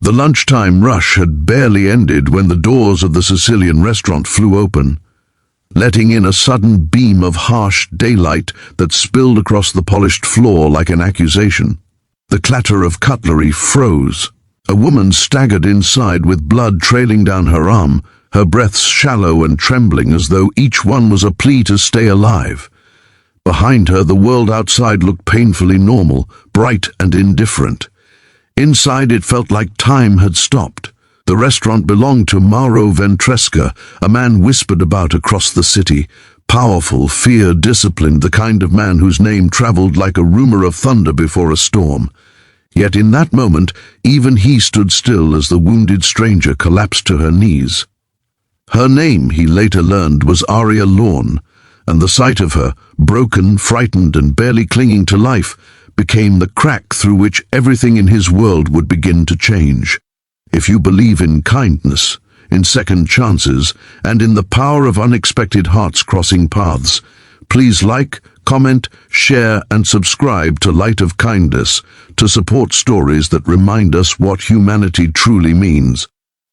The lunchtime rush had barely ended when the doors of the Sicilian restaurant flew open, letting in a sudden beam of harsh daylight that spilled across the polished floor like an accusation. The clatter of cutlery froze. A woman staggered inside with blood trailing down her arm, her breaths shallow and trembling as though each one was a plea to stay alive. Behind her, the world outside looked painfully normal, bright and indifferent. Inside, it felt like time had stopped. The restaurant belonged to Mauro Ventresca, a man whispered about across the city, powerful, fear-disciplined, the kind of man whose name traveled like a rumor of thunder before a storm. Yet in that moment, even he stood still as the wounded stranger collapsed to her knees. Her name, he later learned, was Aria Lorne, and the sight of her, broken, frightened, and barely clinging to life, became the crack through which everything in his world would begin to change. If you believe in kindness, in second chances, and in the power of unexpected hearts crossing paths, please like, comment, share, and subscribe to Light of Kindness to support stories that remind us what humanity truly means.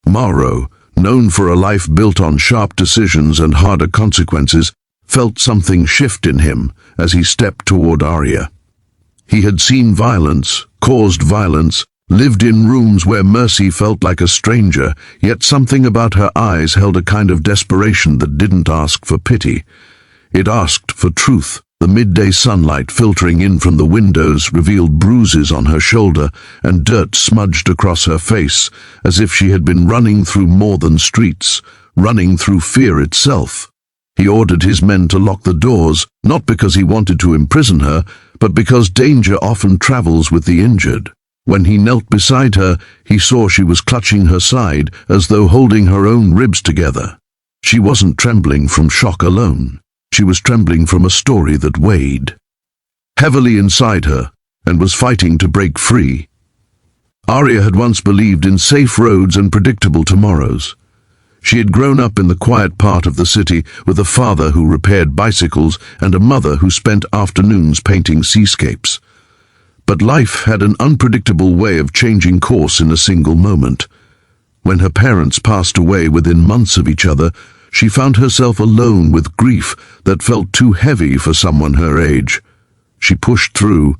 Mauro, known for a life built on sharp decisions and harder consequences, felt something shift in him as he stepped toward Aria. He had seen violence, caused violence, lived in rooms where mercy felt like a stranger, yet something about her eyes held a kind of desperation that didn't ask for pity. It asked for truth. The midday sunlight filtering in from the windows revealed bruises on her shoulder and dirt smudged across her face, as if she had been running through more than streets, running through fear itself. He ordered his men to lock the doors, not because he wanted to imprison her, but because danger often travels with the injured. When he knelt beside her, he saw she was clutching her side as though holding her own ribs together. She wasn't trembling from shock alone. She was trembling from a story that weighed heavily inside her and was fighting to break free. Aria had once believed in safe roads and predictable tomorrows. She had grown up in the quiet part of the city with a father who repaired bicycles and a mother who spent afternoons painting seascapes. But life had an unpredictable way of changing course in a single moment. When her parents passed away within months of each other, she found herself alone with grief that felt too heavy for someone her age. She pushed through,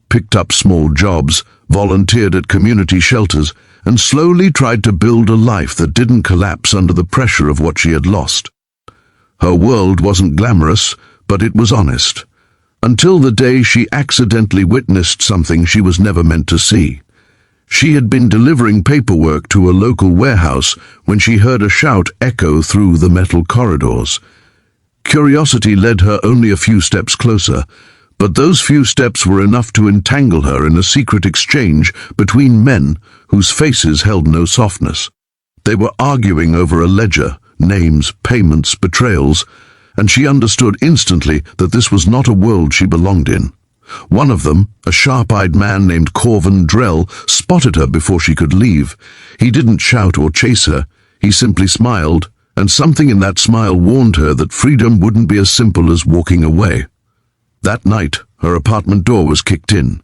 picked up small jobs, volunteered at community shelters, and slowly tried to build a life that didn't collapse under the pressure of what she had lost. Her world wasn't glamorous, but it was honest. Until the day she accidentally witnessed something she was never meant to see. She had been delivering paperwork to a local warehouse when she heard a shout echo through the metal corridors. Curiosity led her only a few steps closer, but those few steps were enough to entangle her in a secret exchange between men whose faces held no softness. They were arguing over a ledger, names, payments, betrayals, and she understood instantly that this was not a world she belonged in. One of them, a sharp-eyed man named Corvin Drell, spotted her before she could leave. He didn't shout or chase her. He simply smiled, and something in that smile warned her that freedom wouldn't be as simple as walking away. That night, her apartment door was kicked in.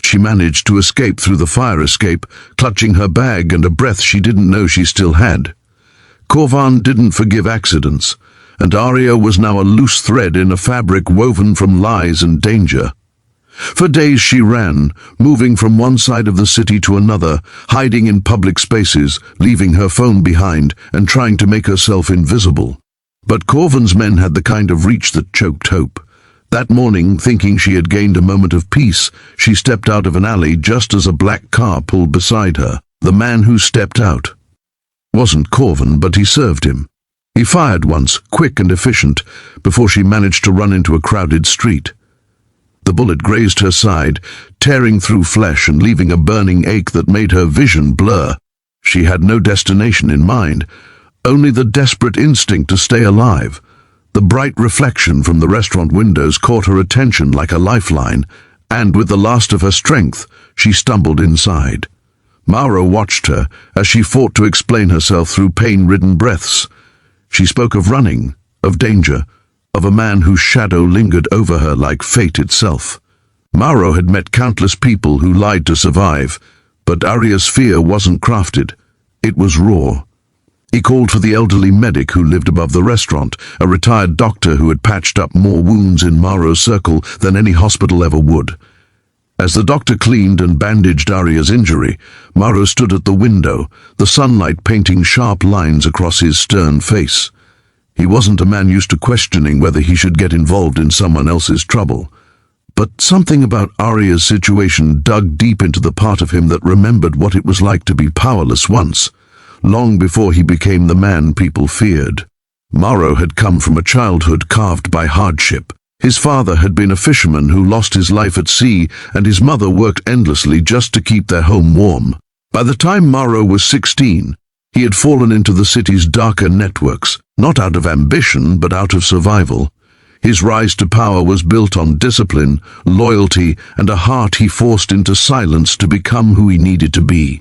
She managed to escape through the fire escape, clutching her bag and a breath she didn't know she still had. Corvin didn't forgive accidents, and Aria was now a loose thread in a fabric woven from lies and danger. For days she ran, moving from one side of the city to another, hiding in public spaces, leaving her phone behind, and trying to make herself invisible. But Corvin's men had the kind of reach that choked hope. That morning, thinking she had gained a moment of peace, she stepped out of an alley just as a black car pulled beside her. The man who stepped out wasn't Corvin, but he served him. He fired once, quick and efficient, before she managed to run into a crowded street. The bullet grazed her side, tearing through flesh and leaving a burning ache that made her vision blur. She had no destination in mind, only the desperate instinct to stay alive. The bright reflection from the restaurant windows caught her attention like a lifeline, and with the last of her strength, she stumbled inside. Mauro watched her as she fought to explain herself through pain-ridden breaths. She spoke of running, of danger, of a man whose shadow lingered over her like fate itself. Mauro had met countless people who lied to survive, But Arya's fear wasn't crafted. It was raw. He called for the elderly medic who lived above the restaurant, a retired doctor who had patched up more wounds in Maro's circle than any hospital ever would. As the doctor cleaned and bandaged Arya's injury, Maro stood at the window, the sunlight painting sharp lines across his stern face. He wasn't a man used to questioning whether he should get involved in someone else's trouble. But something about Arya's situation dug deep into the part of him that remembered what it was like to be powerless once, long before he became the man people feared. Maro had come from a childhood carved by hardship. His father had been a fisherman who lost his life at sea, and his mother worked endlessly just to keep their home warm. By the time Maro was 16, he had fallen into the city's darker networks, not out of ambition but out of survival. His rise to power was built on discipline, loyalty, and a heart he forced into silence to become who he needed to be.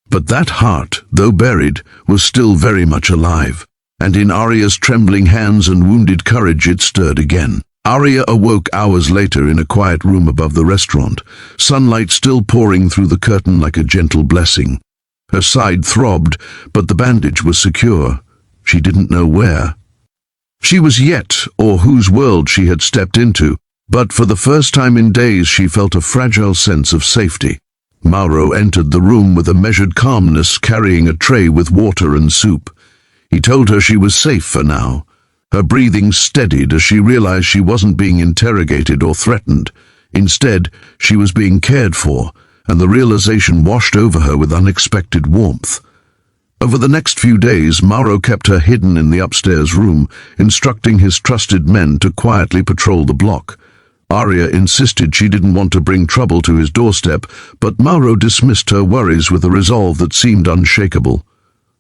But that heart, though buried, was still very much alive, and in Arya's trembling hands and wounded courage it stirred again. Arya awoke hours later in a quiet room above the restaurant, sunlight still pouring through the curtain like a gentle blessing. Her side throbbed, but the bandage was secure. She didn't know where. She was yet, or whose world she had stepped into, but for the first time in days she felt a fragile sense of safety. Mauro entered the room with a measured calmness, carrying a tray with water and soup. He told her she was safe for now. Her breathing steadied as she realized she wasn't being interrogated or threatened. Instead, she was being cared for, and the realization washed over her with unexpected warmth. Over the next few days, Mauro kept her hidden in the upstairs room, instructing his trusted men to quietly patrol the block. Arya insisted she didn't want to bring trouble to his doorstep, but Mauro dismissed her worries with a resolve that seemed unshakable.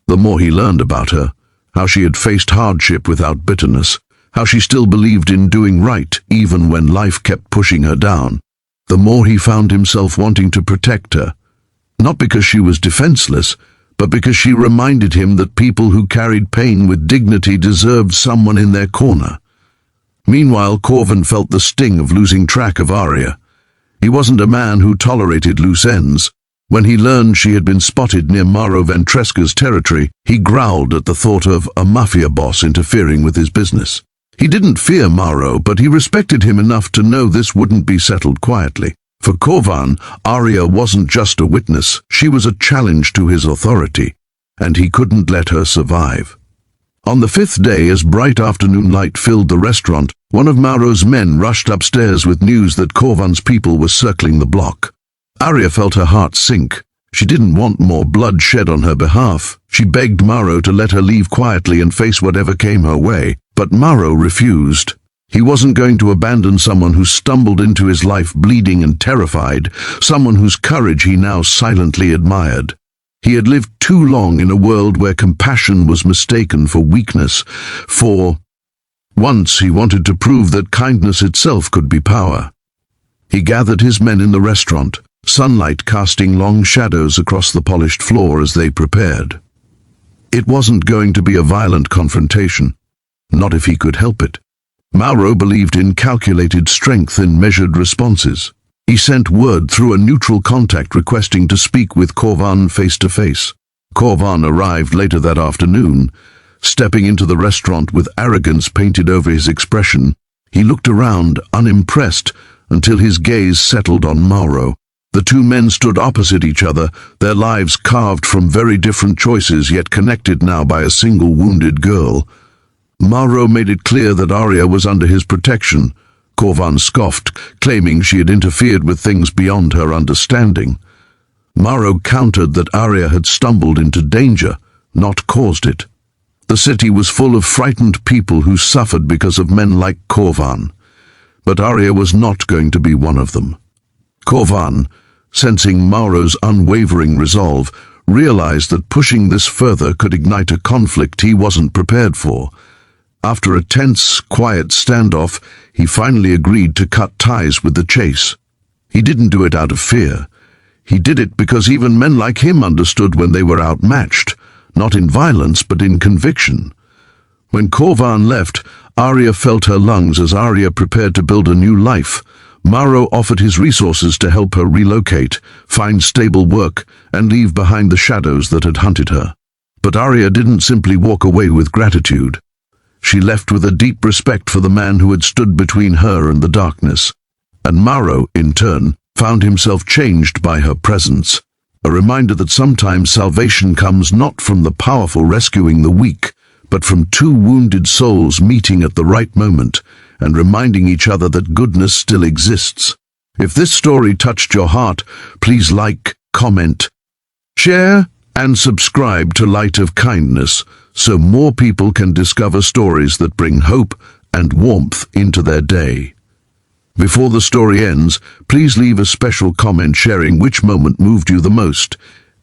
The more he learned about her, how she had faced hardship without bitterness, how she still believed in doing right even when life kept pushing her down, the more he found himself wanting to protect her. Not because she was defenseless, but because she reminded him that people who carried pain with dignity deserved someone in their corner. Meanwhile, Corvan felt the sting of losing track of Arya. He wasn't a man who tolerated loose ends. When he learned she had been spotted near Mauro Ventresca's territory, he growled at the thought of a mafia boss interfering with his business. He didn't fear Mauro, but he respected him enough to know this wouldn't be settled quietly. For Corvan, Arya wasn't just a witness, she was a challenge to his authority, and he couldn't let her survive. On the fifth day, as bright afternoon light filled the restaurant, one of Mauro's men rushed upstairs with news that Corvan's people were circling the block. Arya felt her heart sink. She didn't want more blood shed on her behalf. She begged Mauro to let her leave quietly and face whatever came her way, but Mauro refused. He wasn't going to abandon someone who stumbled into his life bleeding and terrified, someone whose courage he now silently admired. He had lived too long in a world where compassion was mistaken for weakness, once he wanted to prove that kindness itself could be power. He gathered his men in the restaurant, sunlight casting long shadows across the polished floor as they prepared. It wasn't going to be a violent confrontation, not if he could help it. Mauro believed in calculated strength in measured responses. He sent word through a neutral contact requesting to speak with Corvan face to face. Corvan arrived later that afternoon. Stepping into the restaurant with arrogance painted over his expression, he looked around, unimpressed, until his gaze settled on Mauro. The two men stood opposite each other, their lives carved from very different choices, yet connected now by a single wounded girl. Mauro made it clear that Arya was under his protection. Corvan scoffed, claiming she had interfered with things beyond her understanding. Mauro countered that Arya had stumbled into danger, not caused it. The city was full of frightened people who suffered because of men like Corvan, but Arya was not going to be one of them. Corvan, sensing Mauro's unwavering resolve, realized that pushing this further could ignite a conflict he wasn't prepared for. After a tense, quiet standoff, he finally agreed to cut ties with the chase. He didn't do it out of fear. He did it because even men like him understood when they were outmatched, not in violence but in conviction. When Corvan left, Arya felt her lungs as Arya prepared to build a new life. Mauro offered his resources to help her relocate, find stable work, and leave behind the shadows that had hunted her. But Arya didn't simply walk away with gratitude. She left with a deep respect for the man who had stood between her and the darkness. And Mauro, in turn, found himself changed by her presence, a reminder that sometimes salvation comes not from the powerful rescuing the weak, but from two wounded souls meeting at the right moment and reminding each other that goodness still exists. If this story touched your heart, please like, comment, share, and subscribe to Light of Kindness so more people can discover stories that bring hope and warmth into their day. Before the story ends, please leave a special comment sharing which moment moved you the most.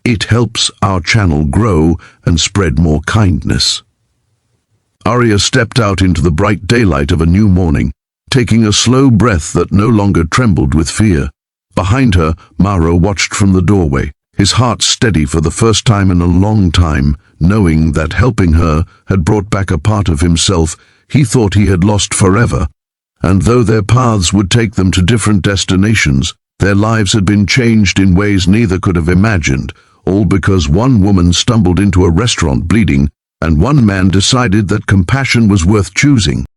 It helps our channel grow and spread more kindness. Arya stepped out into the bright daylight of a new morning, taking a slow breath that no longer trembled with fear. Behind her, Mauro watched from the doorway, his heart steady for the first time in a long time, knowing that helping her had brought back a part of himself he thought he had lost forever. And though their paths would take them to different destinations, their lives had been changed in ways neither could have imagined, all because one woman stumbled into a restaurant bleeding, and one man decided that compassion was worth choosing.